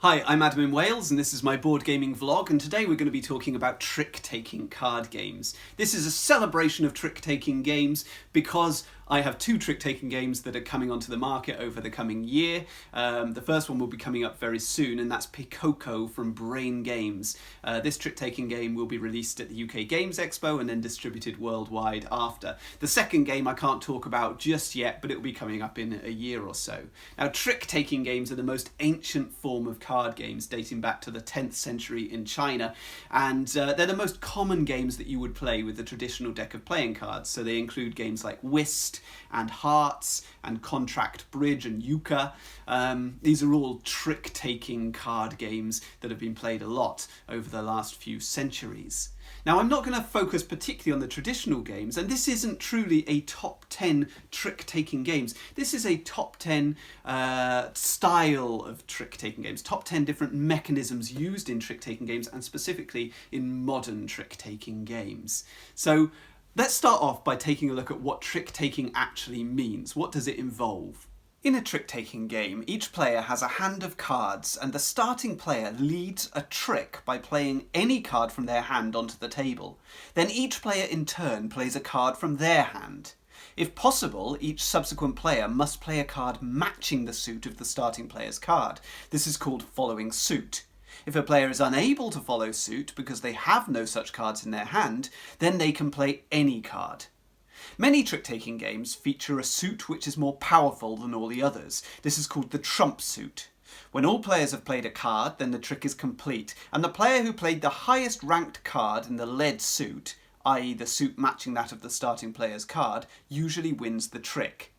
Hi, I'm Adam in Wales and this is my board gaming vlog, and today we're going to be talking about trick-taking card games. This is a celebration of trick-taking games because I have two trick-taking games that are coming onto the market over the coming year. The first one will be coming up very soon, and that's Pikoko from Brain Games. This trick-taking game will be released at the UK Games Expo and then distributed worldwide after. The second game I can't talk about just yet, but it will be coming up in a year or so. Now, trick-taking games are the most ancient form of card games, dating back to the 10th century in China, and they're the most common games that you would play with a traditional deck of playing cards. So they include games like Whist and Hearts and Contract Bridge and Euchre. These are all trick-taking card games that have been played a lot over the last few centuries. Now, I'm not going to focus particularly on the traditional games, and this isn't truly a top 10 trick-taking games. This is a top 10 style of trick-taking games, top 10 different mechanisms used in trick-taking games, and specifically in modern trick-taking games. So let's start off by taking a look at what trick-taking actually means. What does it involve? In a trick-taking game, each player has a hand of cards, and the starting player leads a trick by playing any card from their hand onto the table. Then each player in turn plays a card from their hand. If possible, each subsequent player must play a card matching the suit of the starting player's card. This is called following suit. If a player is unable to follow suit because they have no such cards in their hand, then they can play any card. Many trick-taking games feature a suit which is more powerful than all the others. This is called the trump suit. When all players have played a card, then the trick is complete, and the player who played the highest ranked card in the led suit, i.e. the suit matching that of the starting player's card, usually wins the trick.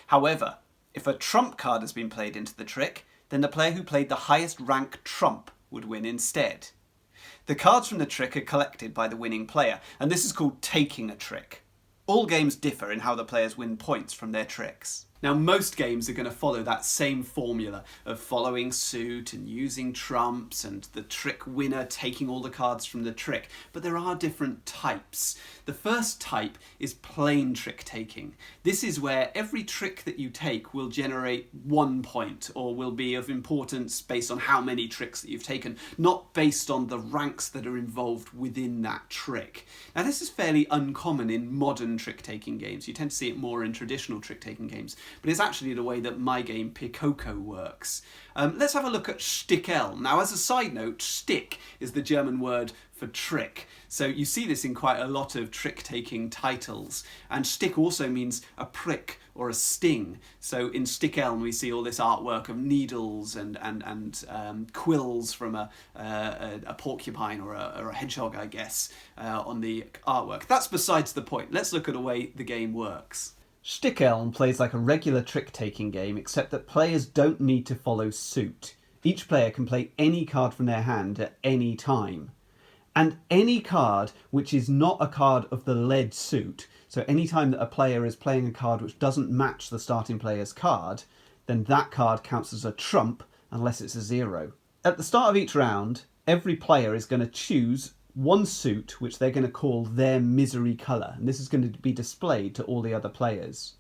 However, if a trump card has been played into the trick, then the player who played the highest rank trump would win instead. The cards from the trick are collected by the winning player, and this is called taking a trick. All games differ in how the players win points from their tricks. Now, most games are going to follow that same formula of following suit and using trumps and the trick winner taking all the cards from the trick, but there are different types. The first type is plain trick taking. This is where every trick that you take will generate 1 point or will be of importance based on how many tricks that you've taken, not based on the ranks that are involved within that trick. Now, this is fairly uncommon in modern trick taking games. You tend to see it more in traditional trick taking games, but it's actually the way that my game Pikoko works. Let's have a look at Stich-meister. Now, as a side note, Stich is the German word for trick. So you see this in quite a lot of trick-taking titles. And Stich also means a prick or a sting. So in Stich-meister we see all this artwork of needles and quills from a porcupine or a hedgehog, I guess, on the artwork. That's besides the point. Let's look at the way the game works. Stich-meister plays like a regular trick-taking game, except that players don't need to follow suit. Each player can play any card from their hand at any time. And any card which is not a card of the led suit, so any time that a player is playing a card which doesn't match the starting player's card, then that card counts as a trump unless it's a 0. At the start of each round, every player is going to choose one suit which they're going to call their misery colour, and this is going to be displayed to all the other players.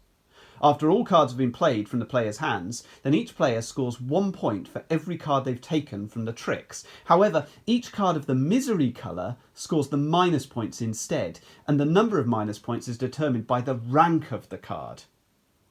After all cards have been played from the player's hands, then each player scores 1 point for every card they've taken from the tricks. However, each card of the misery colour scores the minus points instead, and the number of minus points is determined by the rank of the card.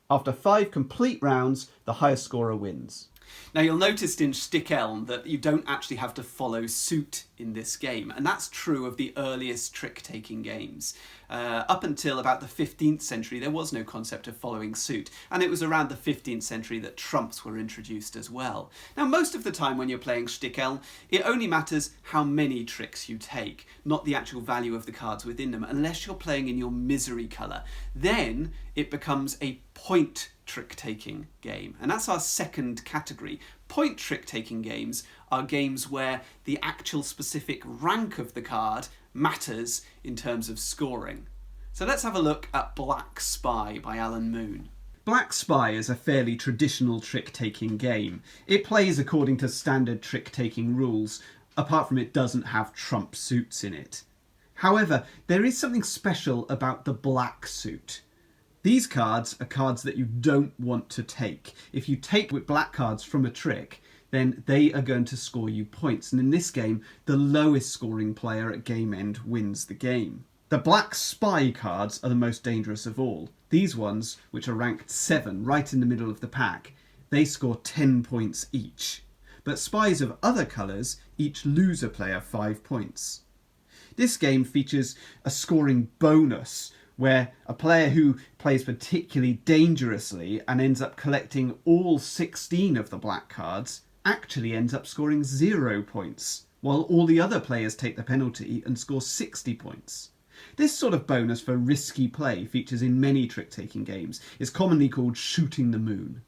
After 5 complete rounds, the highest scorer wins. Now, you'll notice in Stich-meister that you don't actually have to follow suit in this game, and that's true of the earliest trick-taking games. Up until about the 15th century, there was no concept of following suit, and it was around the 15th century that trumps were introduced as well. Now, most of the time when you're playing Stich-meister, it only matters how many tricks you take, not the actual value of the cards within them, unless you're playing in your misery colour. Then it becomes a point trick-taking game, and that's our second category. Point trick-taking games are games where the actual specific rank of the card matters in terms of scoring. So let's have a look at Black Spy by Alan Moon. Black Spy is a fairly traditional trick-taking game. It plays according to standard trick-taking rules, apart from it doesn't have trump suits in it. However, there is something special about the black suit. These cards are cards that you don't want to take. If you take black cards from a trick, then they are going to score you points. And in this game, the lowest scoring player at game end wins the game. The black spy cards are the most dangerous of all. These ones, which are ranked 7, right in the middle of the pack, they score 10 points each. But spies of other colours each lose a player 5 points. This game features a scoring bonus, where a player who plays particularly dangerously and ends up collecting all 16 of the black cards actually ends up scoring 0 points, while all the other players take the penalty and score 60 points. This sort of bonus for risky play features in many trick-taking games. It's commonly called shooting the moon.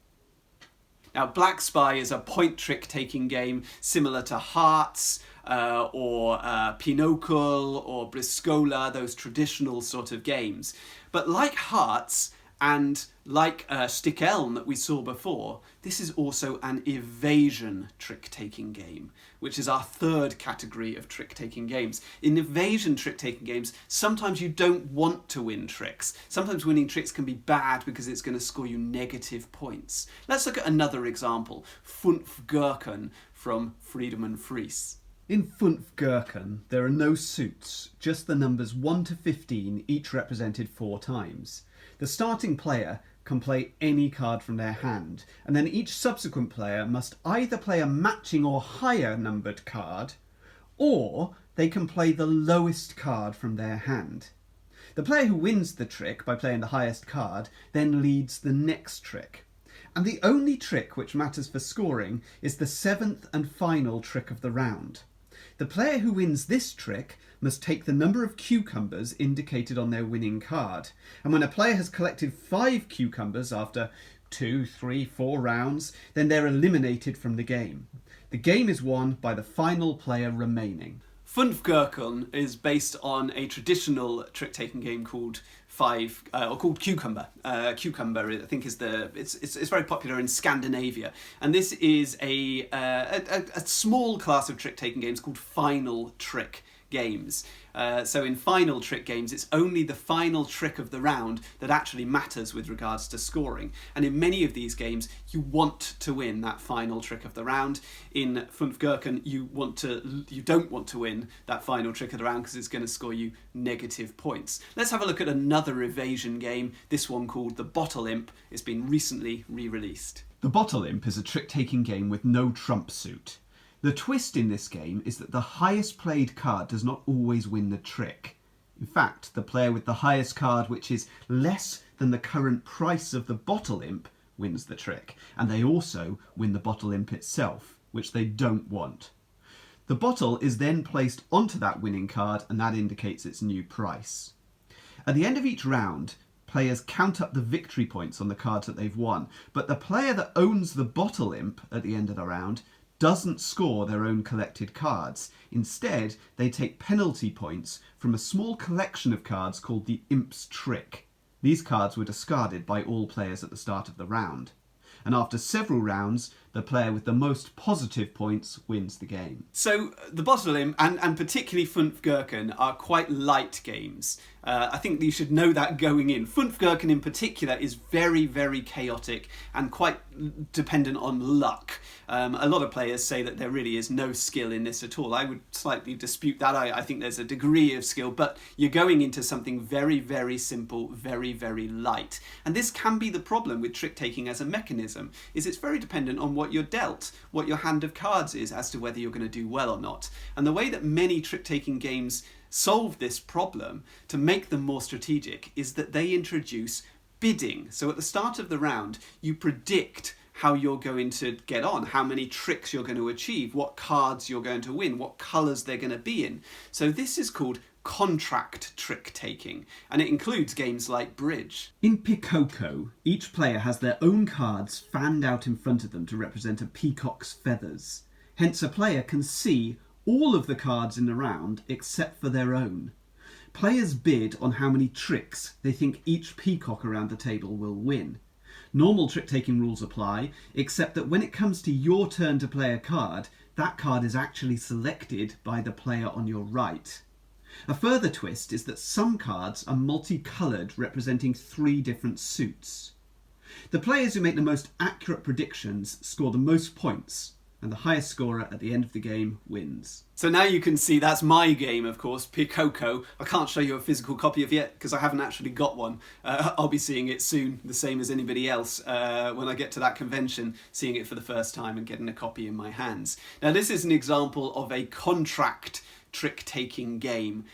Now, Black Spy is a point trick-taking game similar to Hearts or Pinochle or Briscola, those traditional sort of games. But like Hearts and like Stich-meister that we saw before, this is also an evasion trick-taking game, which is our third category of trick-taking games. In evasion trick-taking games, sometimes you don't want to win tricks. Sometimes winning tricks can be bad because it's going to score you negative points. Let's look at another example, Fünf Gurken from Freedom and Fries. In Fünf Gurken, there are no suits, just the numbers 1 to 15, each represented 4 times. The starting player can play any card from their hand, and then each subsequent player must either play a matching or higher numbered card, or they can play the lowest card from their hand. The player who wins the trick by playing the highest card then leads the next trick. And the only trick which matters for scoring is the 7th and final trick of the round. The player who wins this trick must take the number of cucumbers indicated on their winning card. And when a player has collected 5 cucumbers after 2, 3, 4 rounds, then they're eliminated from the game. The game is won by the final player remaining. Fünf Gurken is based on a traditional trick-taking game called called Cucumber. Cucumber, I think, is it's very popular in Scandinavia, and this is a small class of trick-taking games called final trick games. So in final trick games, it's only the final trick of the round that actually matters with regards to scoring. And in many of these games, you want to win that final trick of the round. In Fünf Gurken, you don't want to win that final trick of the round because it's going to score you negative points. Let's have a look at another evasion game, this one called The Bottle Imp. It's been recently re-released. The Bottle Imp is a trick-taking game with no trump suit. The twist in this game is that the highest played card does not always win the trick. In fact, the player with the highest card, which is less than the current price of the Bottle Imp, wins the trick, and they also win the Bottle Imp itself, which they don't want. The bottle is then placed onto that winning card, and that indicates its new price. At the end of each round, players count up the victory points on the cards that they've won, but the player that owns the Bottle Imp at the end of the round doesn't score their own collected cards. Instead, they take penalty points from a small collection of cards called the Imp's Trick. These cards were discarded by all players at the start of the round. And after several rounds, the player with the most positive points wins the game. So the Bottle Imp and particularly Fünf Gurken are quite light games. I think you should know that going in. Fünf Gurken in particular is very, very chaotic and quite dependent on luck. A lot of players say that there really is no skill in this at all. I would slightly dispute that. I think there's a degree of skill, but you're going into something very, very simple, very, very light. And this can be the problem with trick-taking as a mechanism, is it's very dependent on what you're dealt, what your hand of cards is, as to whether you're going to do well or not. And the way that many trick-taking games solve this problem to make them more strategic is that they introduce bidding. So at the start of the round, you predict how you're going to get on, how many tricks you're going to achieve, what cards you're going to win, what colours they're going to be in. So this is called contract trick-taking, and it includes games like bridge. In Pikoko, each player has their own cards fanned out in front of them to represent a peacock's feathers. Hence a player can see all of the cards in the round except for their own. Players bid on how many tricks they think each peacock around the table will win. Normal trick-taking rules apply, except that when it comes to your turn to play a card, that card is actually selected by the player on your right. A further twist is that some cards are multicoloured, representing 3 different suits. The players who make the most accurate predictions score the most points, and the highest scorer at the end of the game wins. So now you can see that's my game, of course, Pikoko. I can't show you a physical copy of it yet because I haven't actually got one. I'll be seeing it soon, the same as anybody else, when I get to that convention, seeing it for the first time and getting a copy in my hands. Now this is an example of a contract trick-taking game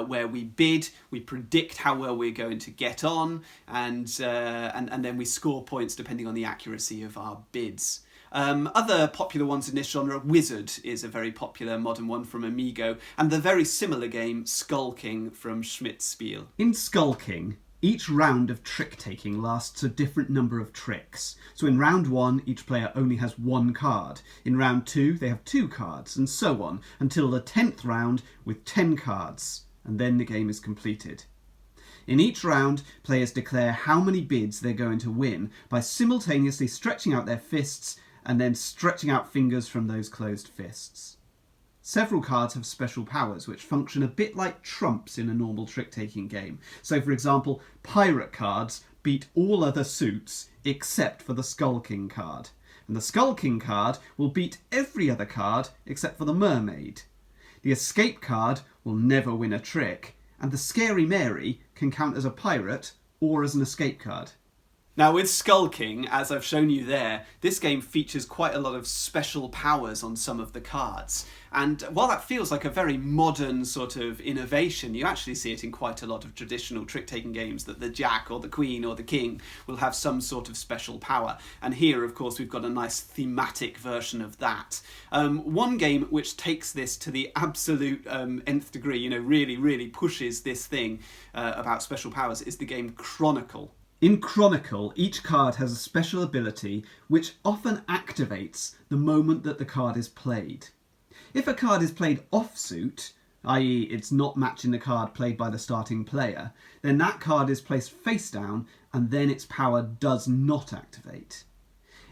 where we bid, we predict how well we're going to get on, and then we score points depending on the accuracy of our bids. Other popular ones in this genre, Wizard is a very popular modern one from Amigo, and the very similar game Skulking from Schmidt-Spiel. In Skulking, each round of trick-taking lasts a different number of tricks. So in round 1, each player only has 1 card. In round 2, they have 2 cards, and so on, until the 10th round with 10 cards, and then the game is completed. In each round, players declare how many bids they're going to win by simultaneously stretching out their fists and then stretching out fingers from those closed fists. Several cards have special powers which function a bit like trumps in a normal trick-taking game. So for example, pirate cards beat all other suits except for the Skulking card. And the Skulking card will beat every other card except for the mermaid. The escape card will never win a trick, and the Scary Mary can count as a pirate or as an escape card. Now with Skulking, as I've shown you there, this game features quite a lot of special powers on some of the cards. And while that feels like a very modern sort of innovation, you actually see it in quite a lot of traditional trick-taking games that the Jack or the Queen or the King will have some sort of special power. And here, of course, we've got a nice thematic version of that. One game which takes this to the absolute nth degree, really pushes this thing about special powers, is the game Chronicle. In Chronicle, each card has a special ability which often activates the moment that the card is played. If a card is played off-suit, i.e. it's not matching the card played by the starting player, then that card is placed face down and then its power does not activate.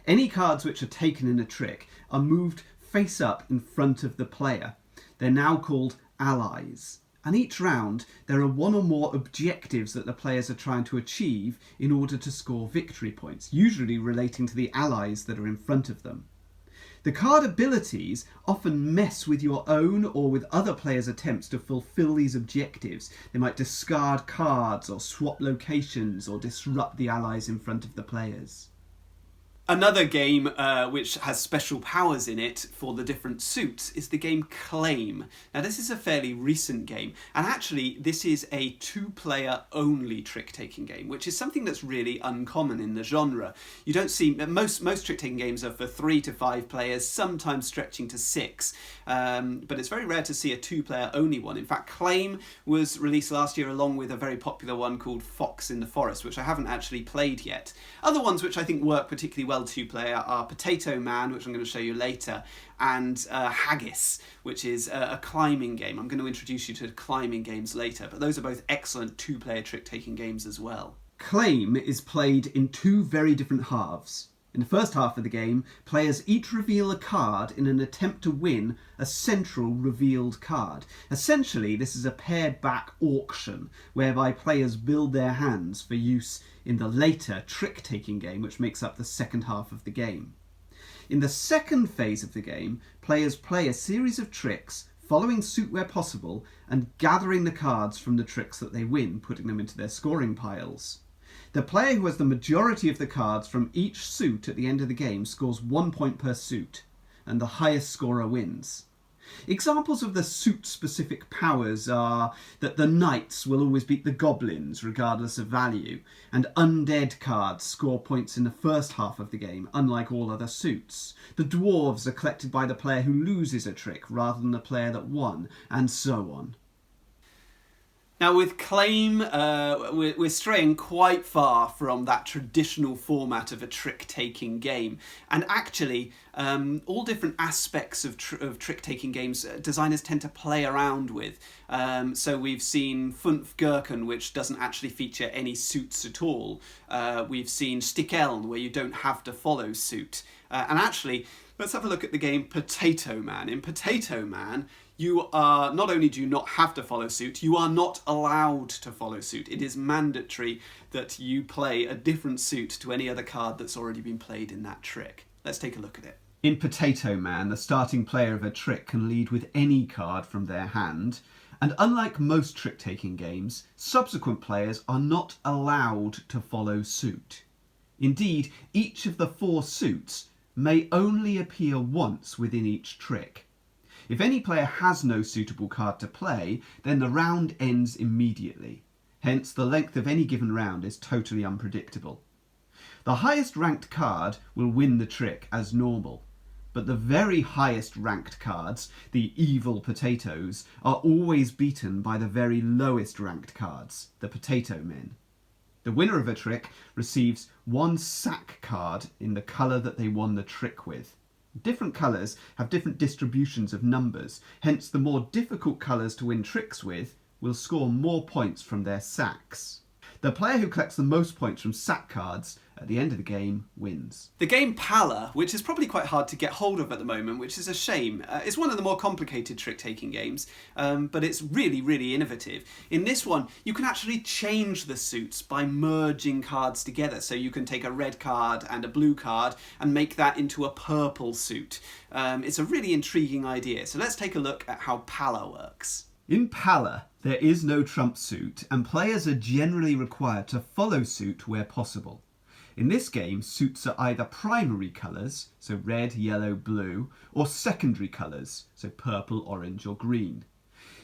Any cards which are taken in a trick are moved face up in front of the player. They're now called allies. And each round, there are 1 or more objectives that the players are trying to achieve in order to score victory points, usually relating to the allies that are in front of them. The card abilities often mess with your own or with other players' attempts to fulfill these objectives. They might discard cards or swap locations or disrupt the allies in front of the players. Another game which has special powers in it for the different suits is the game Claim. Now this is a fairly recent game, and actually this is a 2-player only trick-taking game, which is something that's really uncommon in the genre. You don't see, most trick-taking games are for 3 to 5 players, sometimes stretching to 6, but it's very rare to see a 2-player only one. In fact, Claim was released last year along with a very popular one called Fox in the Forest, which I haven't actually played yet. Other ones which I think work particularly well 2-player are Potato Man, which I'm going to show you later, and Haggis, which is a climbing game. I'm going to introduce you to climbing games later, but those are both excellent 2-player trick-taking games as well. Claim is played in 2 very different halves. In the first half of the game, players each reveal a card in an attempt to win a central revealed card. Essentially, this is a pared back auction, whereby players build their hands for use in the later trick-taking game, which makes up the second half of the game. In the second phase of the game, players play a series of tricks, following suit where possible, and gathering the cards from the tricks that they win, putting them into their scoring piles. The player who has the majority of the cards from each suit at the end of the game scores 1 point per suit, and the highest scorer wins. Examples of the suit-specific powers are that the knights will always beat the goblins regardless of value, and undead cards score points in the first half of the game, unlike all other suits. The dwarves are collected by the player who loses a trick rather than the player that won, and so on. Now with Claim, we're straying quite far from that traditional format of a trick-taking game. And actually, all different aspects of trick-taking games, designers tend to play around with. So we've seen Fünf Gurken, which doesn't actually feature any suits at all. We've seen Stich-meister, where you don't have to follow suit. And actually, let's have a look at the game Potato Man. In Potato Man, you are, not only do you not have to follow suit, you are not allowed to follow suit. It is mandatory that you play a different suit to any other card that's already been played in that trick. Let's take a look at it. In Potato Man, the starting player of a trick can lead with any card from their hand, and unlike most trick-taking games, subsequent players are not allowed to follow suit. Indeed, each of the 4 suits may only appear once within each trick. If any player has no suitable card to play, then the round ends immediately. Hence, the length of any given round is totally unpredictable. The highest ranked card will win the trick as normal, but the very highest ranked cards, the evil potatoes, are always beaten by the very lowest ranked cards, the potato men. The winner of a trick receives 1 sack card in the colour that they won the trick with. Different colours have different distributions of numbers, hence the more difficult colours to win tricks with will score more points from their sacks. The player who collects the most points from sack cards at the end of the game wins. The game Pala, which is probably quite hard to get hold of at the moment, which is a shame, is one of the more complicated trick-taking games, but it's really, really innovative. In this one, you can actually change the suits by merging cards together. So you can take a red card and a blue card and make that into a purple suit. It's a really intriguing idea. So let's take a look at how Pala works. In Pala, there is no trump suit, and players are generally required to follow suit where possible. In this game, suits are either primary colours, so red, yellow, blue, or secondary colours, so purple, orange, or green.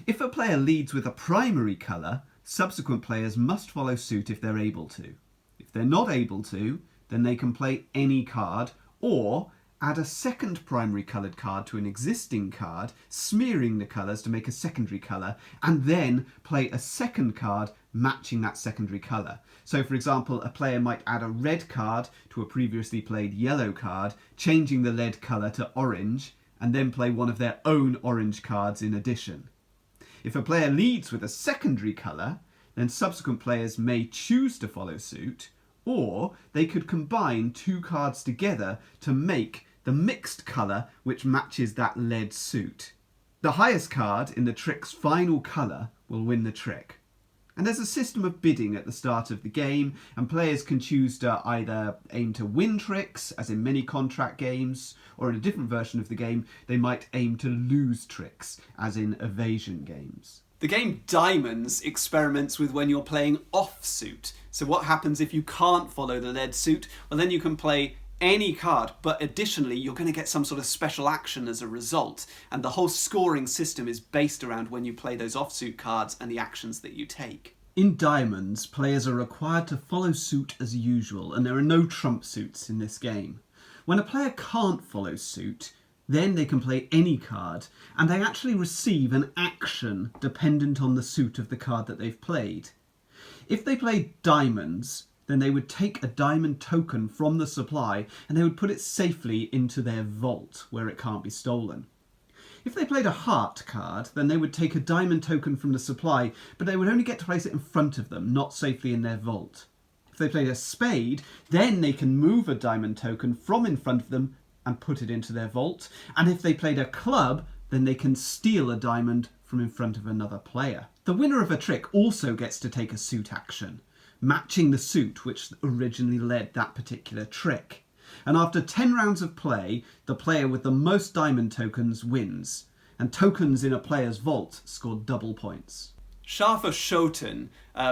If a player leads with a primary colour, subsequent players must follow suit if they're able to. If they're not able to, then they can play any card, or add a second primary coloured card to an existing card, smearing the colours to make a secondary colour, and then play a second card matching that secondary colour. So for example, a player might add a red card to a previously played yellow card, changing the lead colour to orange, and then play one of their own orange cards in addition. If a player leads with a secondary colour, then subsequent players may choose to follow suit, or they could combine 2 cards together to make the mixed colour which matches that lead suit. The highest card in the trick's final colour will win the trick. And there's a system of bidding at the start of the game, and players can choose to either aim to win tricks, as in many contract games, or in a different version of the game, they might aim to lose tricks, as in Evasion Games. The game Diamonds experiments with when you're playing off-suit. So what happens if you can't follow the lead suit? Well, then you can play any card, but additionally you're going to get some sort of special action as a result. And the whole scoring system is based around when you play those off-suit cards and the actions that you take. In Diamonds, players are required to follow suit as usual, and there are no trump suits in this game. When a player can't follow suit, then they can play any card, and they actually receive an action dependent on the suit of the card that they've played. If they played Diamonds, then they would take a diamond token from the supply and they would put it safely into their vault where it can't be stolen. If they played a heart card, then they would take a diamond token from the supply, but they would only get to place it in front of them, not safely in their vault. If they played a spade, then they can move a diamond token from in front of them and put it into their vault. And if they played a club, then they can steal a diamond from in front of another player. The winner of a trick also gets to take a suit action, matching the suit which originally led that particular trick. And after 10 rounds of play, the player with the most diamond tokens wins, and tokens in a player's vault score double points. Schafer Schoten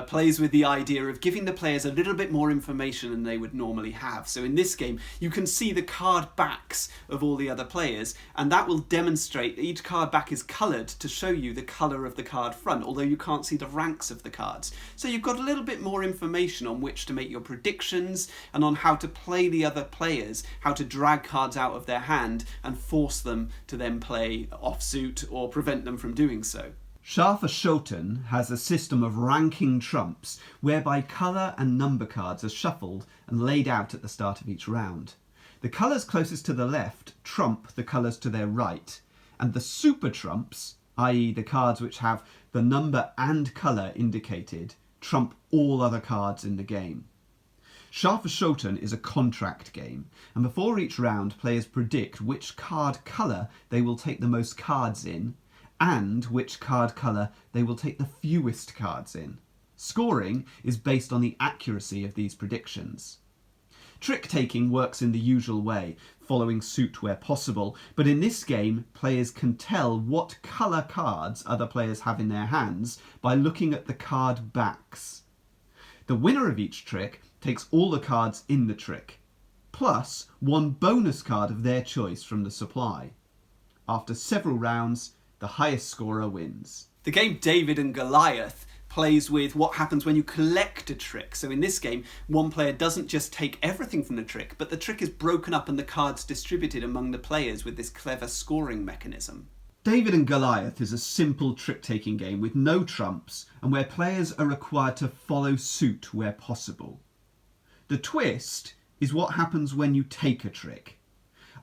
plays with the idea of giving the players a little bit more information than they would normally have. So in this game, you can see the card backs of all the other players, and that will demonstrate each card back is coloured to show you the colour of the card front, although you can't see the ranks of the cards. So you've got a little bit more information on which to make your predictions and on how to play the other players, how to drag cards out of their hand and force them to then play offsuit or prevent them from doing so. Schafer Schoten has a system of ranking trumps whereby colour and number cards are shuffled and laid out at the start of each round. The colours closest to the left trump the colours to their right, and the super trumps, i.e. the cards which have the number and colour indicated, trump all other cards in the game. Schafer Schoten is a contract game, and before each round players predict which card colour they will take the most cards in, and which card colour they will take the fewest cards in. Scoring is based on the accuracy of these predictions. Trick-taking works in the usual way, following suit where possible, but in this game, players can tell what colour cards other players have in their hands by looking at the card backs. The winner of each trick takes all the cards in the trick, plus one bonus card of their choice from the supply. After several rounds, the highest scorer wins. The game David and Goliath plays with what happens when you collect a trick. So in this game, one player doesn't just take everything from the trick, but the trick is broken up and the cards distributed among the players with this clever scoring mechanism. David and Goliath is a simple trick-taking game with no trumps and where players are required to follow suit where possible. The twist is what happens when you take a trick.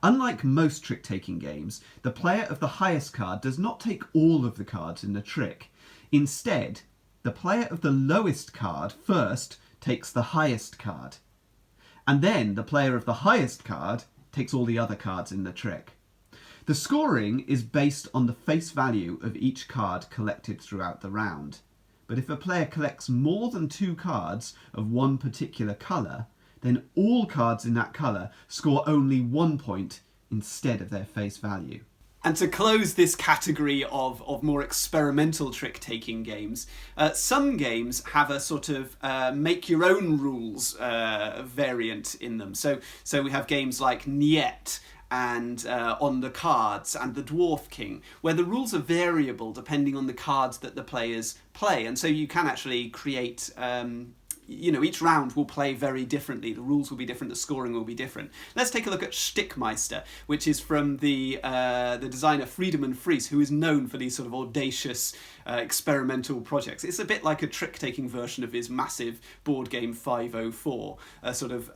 Unlike most trick-taking games, the player of the highest card does not take all of the cards in the trick. Instead, the player of the lowest card first takes the highest card. And then the player of the highest card takes all the other cards in the trick. The scoring is based on the face value of each card collected throughout the round. But if a player collects more than 2 cards of one particular colour, then all cards in that colour score only 1 point instead of their face value. And to close this category of more experimental trick-taking games, some games have a sort of make-your-own-rules variant in them. So we have games like Niet and On the Cards and The Dwarf King, where the rules are variable depending on the cards that the players play. And so you can actually create... each round will play very differently. The rules will be different, the scoring will be different. Let's take a look at Stich-meister, which is from the designer Friedemann Fries, who is known for these sort of audacious experimental projects. It's a bit like a trick-taking version of his massive board game 504, a sort of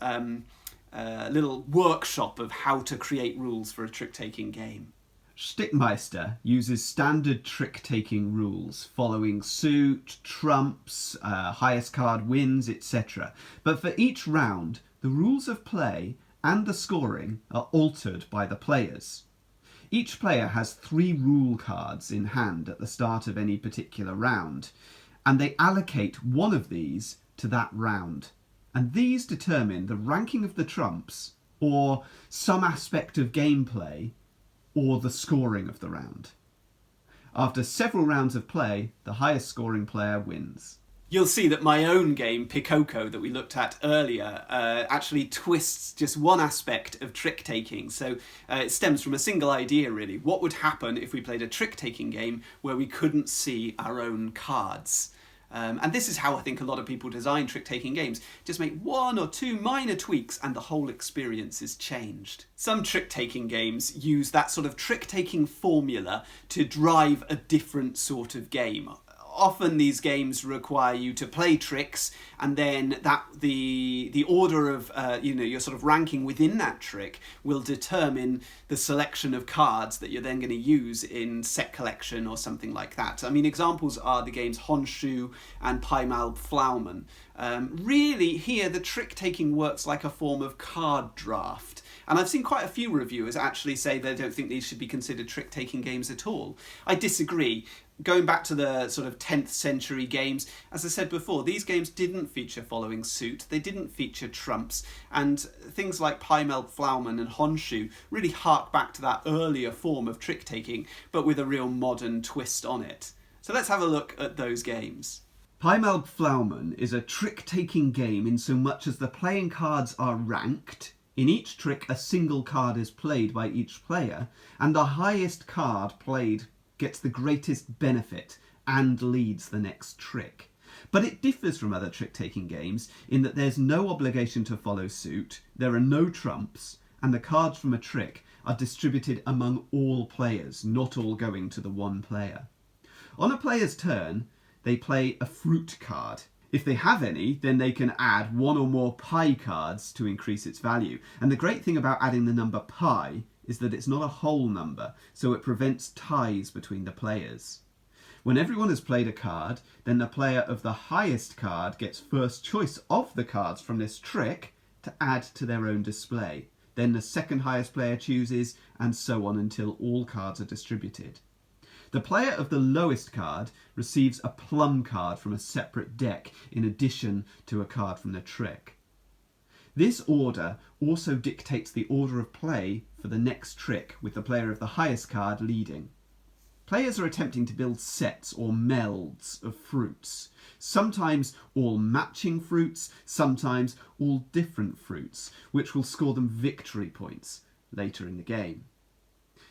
little workshop of how to create rules for a trick-taking game. Stich-meister uses standard trick-taking rules, following suit, trumps, highest card wins, etc. But for each round, the rules of play and the scoring are altered by the players. Each player has 3 rule cards in hand at the start of any particular round, and they allocate one of these to that round. And these determine the ranking of the trumps, or some aspect of gameplay, or the scoring of the round. After several rounds of play, the highest scoring player wins. You'll see that my own game, Pikoko, that we looked at earlier, actually twists just one aspect of trick-taking. So it stems from a single idea, really. What would happen if we played a trick-taking game where we couldn't see our own cards? And this is how I think a lot of people design trick-taking games. Just make 1 or 2 minor tweaks and the whole experience is changed. Some trick-taking games use that sort of trick-taking formula to drive a different sort of game. Often these games require you to play tricks, and then the order of your sort of ranking within that trick will determine the selection of cards that you're then going to use in set collection or something like that. I mean, examples are the games Honshu and Paimal Flaumen. Really, here the trick-taking works like a form of card draft. And I've seen quite a few reviewers actually say they don't think these should be considered trick-taking games at all. I disagree. Going back to the sort of 10th century games, as I said before, these games didn't feature following suit, they didn't feature trumps, and things like Paimal Flaumen and Honshu really hark back to that earlier form of trick-taking, but with a real modern twist on it. So let's have a look at those games. Paimal Flaumen is a trick-taking game in so much as the playing cards are ranked. In each trick, a single card is played by each player, and the highest card played gets the greatest benefit and leads the next trick. But it differs from other trick-taking games in that there's no obligation to follow suit, there are no trumps, and the cards from a trick are distributed among all players, not all going to the one player. On a player's turn, they play a fruit card. If they have any, then they can add 1 or more pie cards to increase its value. And the great thing about adding the number pi is that it's not a whole number, so it prevents ties between the players. When everyone has played a card, then the player of the highest card gets first choice of the cards from this trick to add to their own display. Then the second highest player chooses, and so on until all cards are distributed. The player of the lowest card receives a plum card from a separate deck in addition to a card from the trick. This order also dictates the order of play for the next trick, with the player of the highest card leading. Players are attempting to build sets or melds of fruits, sometimes all matching fruits, sometimes all different fruits, which will score them victory points later in the game.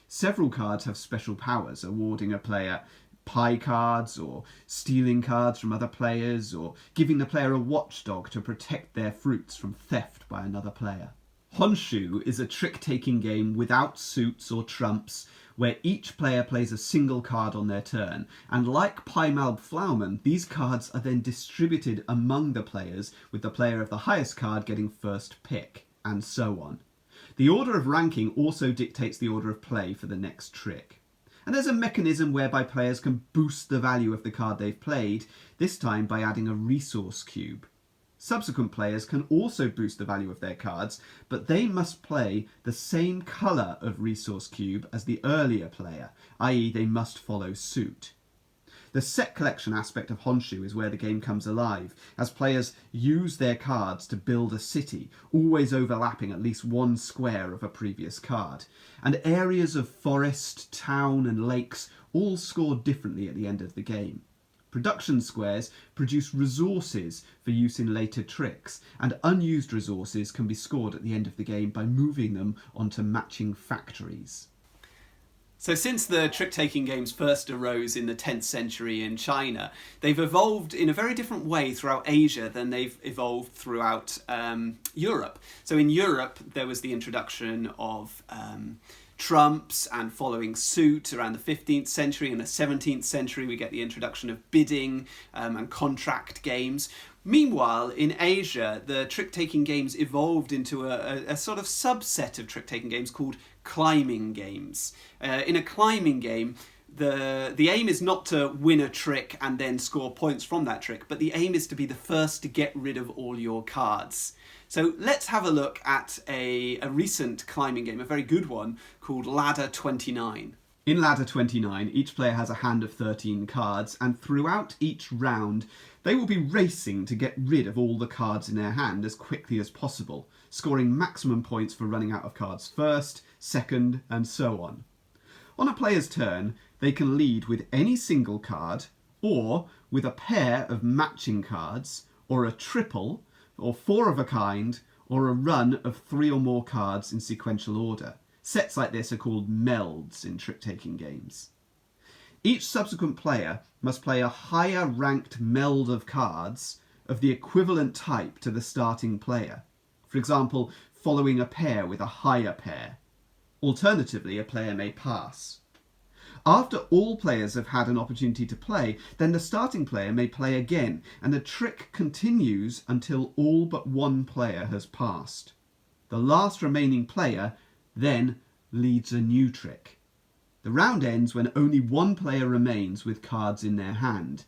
Several cards have special powers, awarding a player pie cards or stealing cards from other players, or giving the player a watchdog to protect their fruits from theft by another player. Honshu is a trick-taking game without suits or trumps, where each player plays a single card on their turn, and like Pie-Malb Flaumen, these cards are then distributed among the players, with the player of the highest card getting first pick, and so on. The order of ranking also dictates the order of play for the next trick. And there's a mechanism whereby players can boost the value of the card they've played, this time by adding a resource cube. Subsequent players can also boost the value of their cards, but they must play the same colour of resource cube as the earlier player, i.e. they must follow suit. The set collection aspect of Honshu is where the game comes alive, as players use their cards to build a city, always overlapping at least one square of a previous card. And areas of forest, town and lakes all score differently at the end of the game. Production squares produce resources for use in later tricks, and unused resources can be scored at the end of the game by moving them onto matching factories. So since the trick-taking games first arose in the 10th century in China, they've evolved in a very different way throughout Asia than they've evolved throughout Europe. So in Europe, there was the introduction of trumps and following suit around the 15th century. In the 17th century, we get the introduction of bidding and contract games. Meanwhile, in Asia, the trick-taking games evolved into a sort of subset of trick-taking games called climbing games. In a climbing game, the aim is not to win a trick and then score points from that trick, but the aim is to be the first to get rid of all your cards. So let's have a look at a recent climbing game, a very good one, called Ladder 29. In Ladder 29, each player has a hand of 13 cards, and throughout each round, they will be racing to get rid of all the cards in their hand as quickly as possible, scoring maximum points for running out of cards first, second, and so on. On a player's turn, they can lead with any single card, or with a pair of matching cards, or a triple, or 4 of a kind, or a run of 3 or more cards in sequential order. Sets like this are called melds in trick-taking games. Each subsequent player must play a higher ranked meld of cards of the equivalent type to the starting player. For example, following a pair with a higher pair. Alternatively, a player may pass. After all players have had an opportunity to play, then the starting player may play again, and the trick continues until all but one player has passed. The last remaining player then leads a new trick. The round ends when only one player remains with cards in their hand.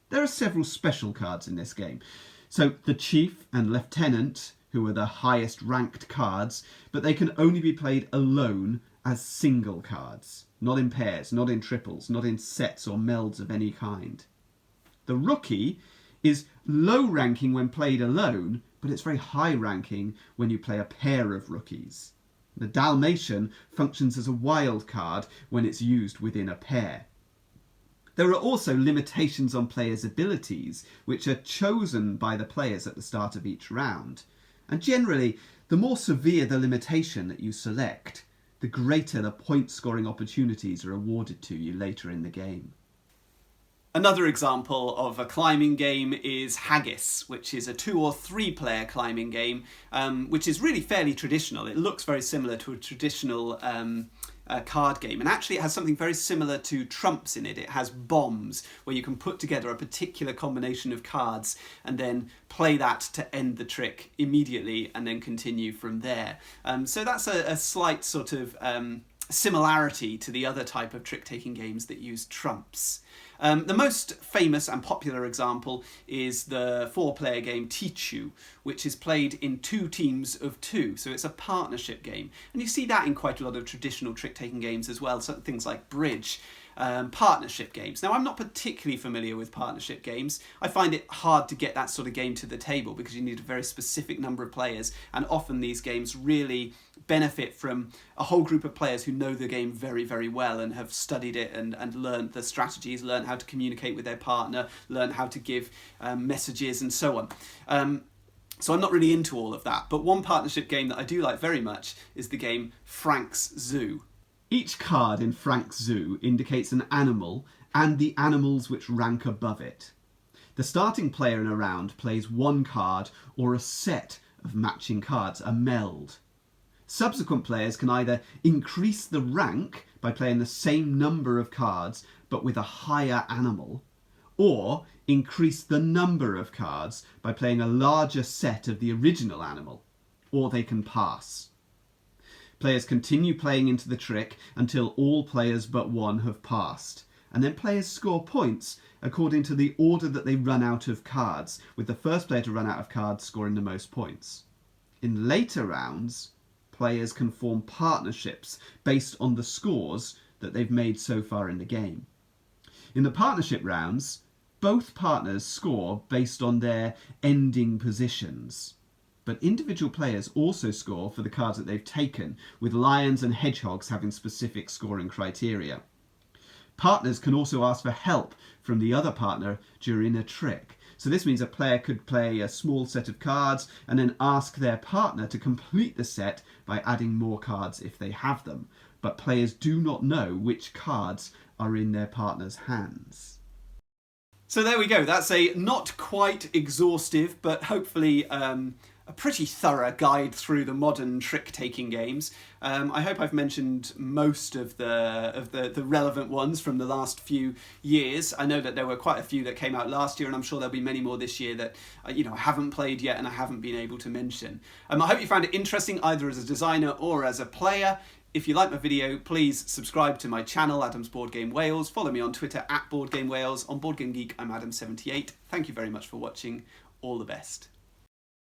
There are several special cards in this game. So the Chief and Lieutenant, who are the highest ranked cards, but they can only be played alone as single cards. Not in pairs, not in triples, not in sets or melds of any kind. The Rookie is low ranking when played alone, but it's very high ranking when you play a pair of rookies. The Dalmatian functions as a wild card when it's used within a pair. There are also limitations on players' abilities, which are chosen by the players at the start of each round. And generally, the more severe the limitation that you select, the greater the point-scoring opportunities are awarded to you later in the game. Another example of a climbing game is Haggis, which is a 2 or 3 player climbing game, which is really fairly traditional. It looks very similar to a traditional card game, and actually it has something very similar to trumps in it. It has bombs, where you can put together a particular combination of cards and then play that to end the trick immediately and then continue from there. So that's a slight sort of similarity to the other type of trick-taking games that use trumps. The most famous and popular example is the 4-player game Tichu, which is played in 2 teams of 2. So it's a partnership game. And you see that in quite a lot of traditional trick-taking games as well, so things like bridge. Partnership games. Now, I'm not particularly familiar with partnership games. I find it hard to get that sort of game to the table because you need a very specific number of players, and often these games really benefit from a whole group of players who know the game very, very well and have studied it and learned the strategies, learned how to communicate with their partner, learned how to give messages and so on. So I'm not really into all of that, but one partnership game that I do like very much is the game Frank's Zoo. Each card in Frank's Zoo indicates an animal and the animals which rank above it. The starting player in a round plays 1 card or a set of matching cards, a meld. Subsequent players can either increase the rank by playing the same number of cards but with a higher animal, or increase the number of cards by playing a larger set of the original animal, or they can pass. Players continue playing into the trick until all players but 1 have passed, and then players score points according to the order that they run out of cards, with the first player to run out of cards scoring the most points. In later rounds, players can form partnerships based on the scores that they've made so far in the game. In the partnership rounds, both partners score based on their ending positions. But individual players also score for the cards that they've taken, with lions and hedgehogs having specific scoring criteria. Partners can also ask for help from the other partner during a trick. So this means a player could play a small set of cards and then ask their partner to complete the set by adding more cards if they have them. But players do not know which cards are in their partner's hands. So there we go. That's a not quite exhaustive, but hopefully a pretty thorough guide through the modern trick-taking games. I hope I've mentioned most of the relevant ones from the last few years. I know that there were quite a few that came out last year, and I'm sure there'll be many more this year that I haven't played yet and I haven't been able to mention. I hope you found it interesting either as a designer or as a player. If you like my video, please subscribe to my channel, Adam's Board Game Wales. Follow me on Twitter @BoardGameWales. On Board Game Geek, I'm Adam78. Thank you very much for watching. All the best.